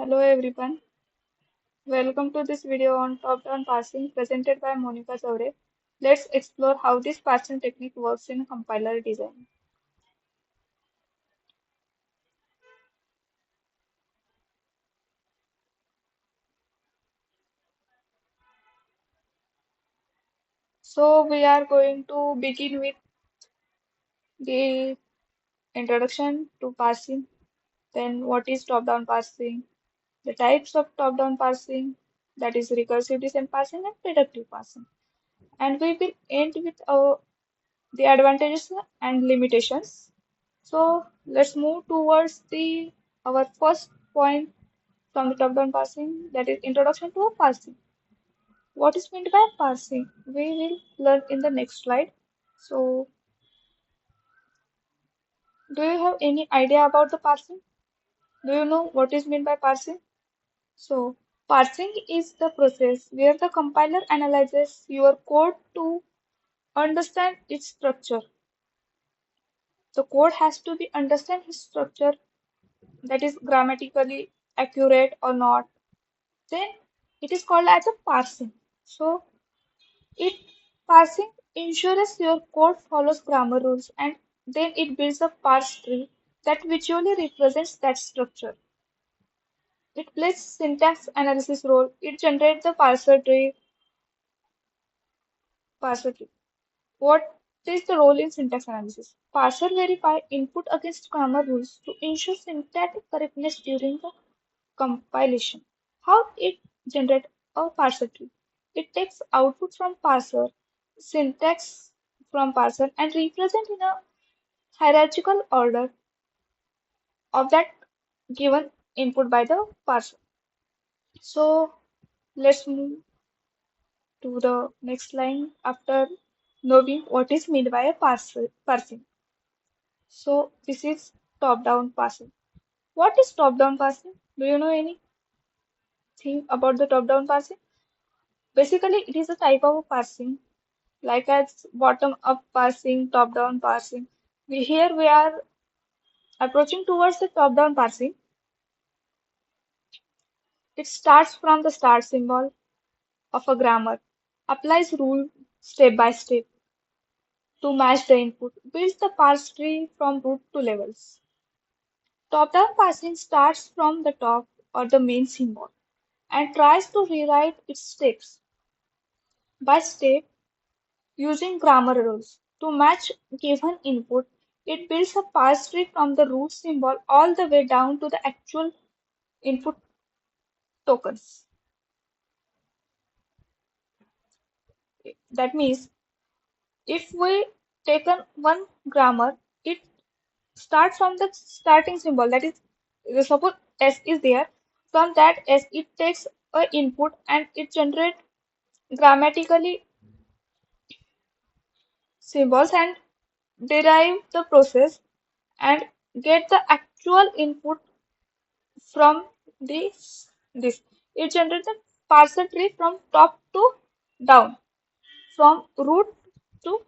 Hello everyone, welcome to this video on top-down parsing presented by Monica Chaure. Let's explore how this parsing technique works in compiler design. So we are going to begin with the introduction to parsing, then what is top-down parsing, the types of top-down parsing, that is recursive descent parsing and predictive parsing. And we will end with the advantages and limitations. So let's move towards the our first point from the top-down parsing, that is introduction to a parsing. What is meant by parsing? We will learn in the next slide. So, do you have any idea about the parsing? Do you know what is meant by parsing? So, parsing is the process where the compiler analyzes your code to understand its structure. The code has to be understand its structure, that is grammatically accurate or not. Then it is called as a parsing. So, it parsing ensures your code follows grammar rules and then it builds a parse tree that visually represents that structure. It plays syntax analysis role. It generates the parser tree. What is the role in syntax analysis? Parser verify input against grammar rules to ensure syntactic correctness during the compilation. How it generates a parser tree? It takes output from parser, syntax from parser, and represent in a hierarchical order of that given input by the parser. So let's move to the next line after knowing what is meant by a parsing. So this is top-down parsing. What is top-down parsing? Do you know anything about the top-down parsing? Basically, it is a type of parsing like as bottom-up parsing, top-down parsing. Here we are approaching towards the top-down parsing. It starts from the start symbol of a grammar, applies rule step by step to match the input, builds the parse tree from root to levels. Top-down parsing starts from the top or the main symbol and tries to rewrite its steps by step using grammar rules. To match given input, it builds a parse tree from the root symbol all the way down to the actual input tokens. That means if we take one grammar, it starts from the starting symbol. That is, suppose S is there. From that S, it takes a input and it generates grammatically symbols and derive the process and get the actual input from this. It generates a parser tree from top to down, from root to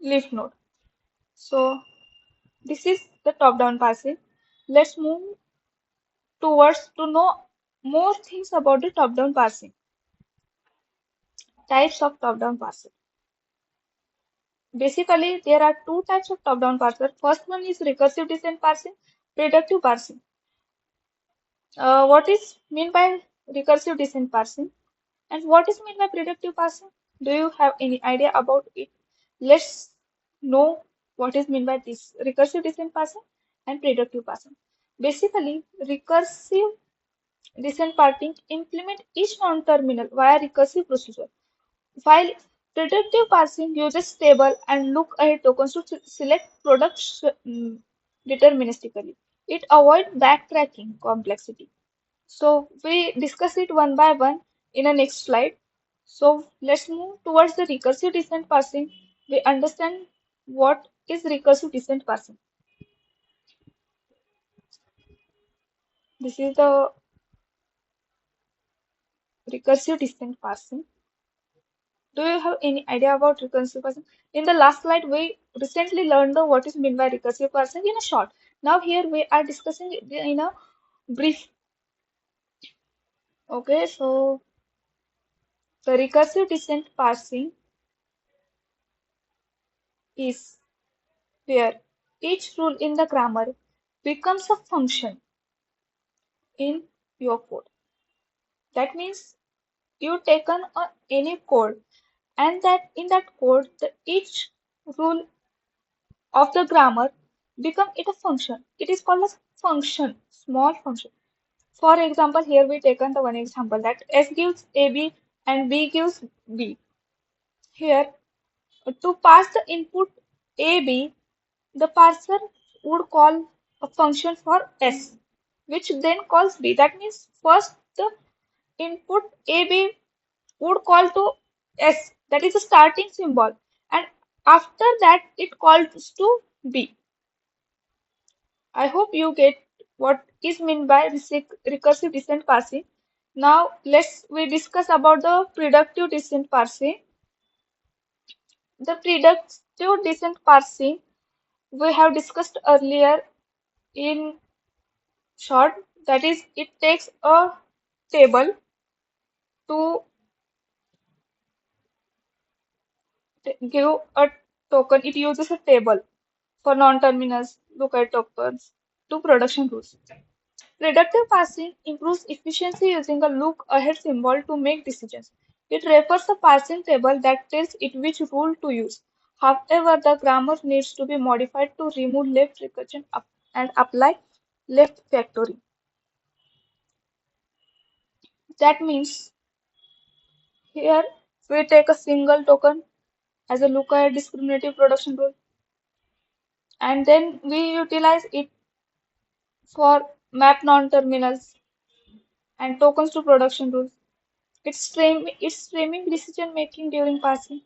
leaf node. So this is the top-down parsing. Let's move towards to know more things about the top-down parsing. Types of top-down parsing. Basically, there are two types of top-down parser. First one is recursive descent parsing, predictive parsing. What is mean by recursive descent parsing? And what is meant by predictive parsing? Do you have any idea about it? Let's know what is meant by this recursive descent parsing and predictive parsing. Basically, recursive descent parsing implement each non-terminal via recursive procedure, while predictive parsing uses table and look ahead tokens to select products deterministically. It avoids backtracking complexity. So we discuss it one by one in the next slide. So let's move towards the recursive descent parsing. We understand what is recursive descent parsing. This is the recursive descent parsing. Do you have any idea about recursive parsing? In the last slide, we recently learned the what is meant by recursive parsing in a short. Now here we are discussing it in a brief. Okay, so the recursive descent parsing is where each rule in the grammar becomes a function in your code. That means you taken any code and that in that code each rule of the grammar become it a function. It is called as function, small function. For example, here we taken the one example that S gives AB and B gives B. Here, to pass the input AB, the parser would call a function for S, which then calls B. That means first the input AB would call to S, that is the starting symbol, and after that it calls to B. I hope you get what is meant by recursive descent parsing. Now let's we discuss about the predictive descent parsing. The predictive descent parsing we have discussed earlier in short. That is, it takes a table to give a token. It uses a table for non-terminals, lookup tokens to production rules. Predictive parsing improves efficiency using a look-ahead symbol to make decisions. It refers a parsing table that tells it which rule to use. However, the grammar needs to be modified to remove left recursion and apply left factoring. That means here we take a single token as a lookahead discriminative production rule, and then we utilize it for map non-terminals and tokens to production rules. It's framing decision making during parsing.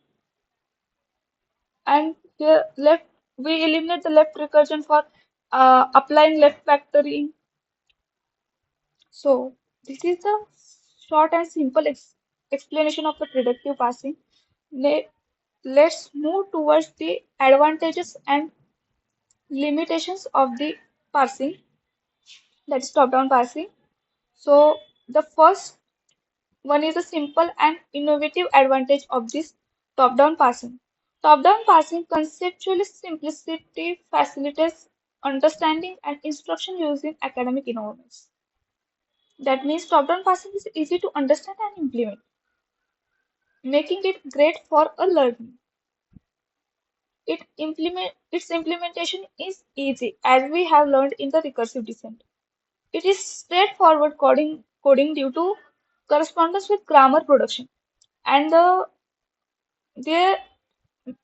And here left we eliminate the left recursion for applying left factoring. So this is the short and simple explanation of the predictive parsing. Let's move towards the advantages and limitations of the parsing, that's top-down parsing. So the first one is a simple and innovative advantage of this top-down parsing. Top-down parsing conceptually simplicity facilitates understanding and instruction used in academic environments. That means top-down parsing is easy to understand and implement, making it great for a learning. Its implementation is easy, as we have learned in the recursive descent. It is straightforward coding due to correspondence with grammar production. And there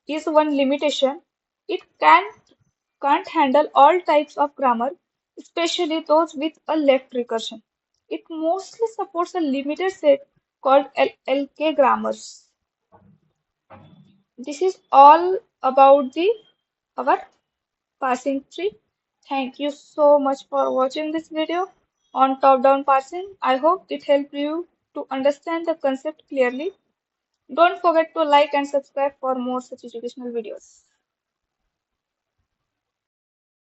is one limitation. It can't handle all types of grammar, especially those with a left recursion. It mostly supports a limited set called LLK grammars. This is all about the our parsing tree. Thank you so much for watching this video on top-down parsing. I hope it helped you to understand the concept clearly. Don't forget to like and subscribe for more such educational videos.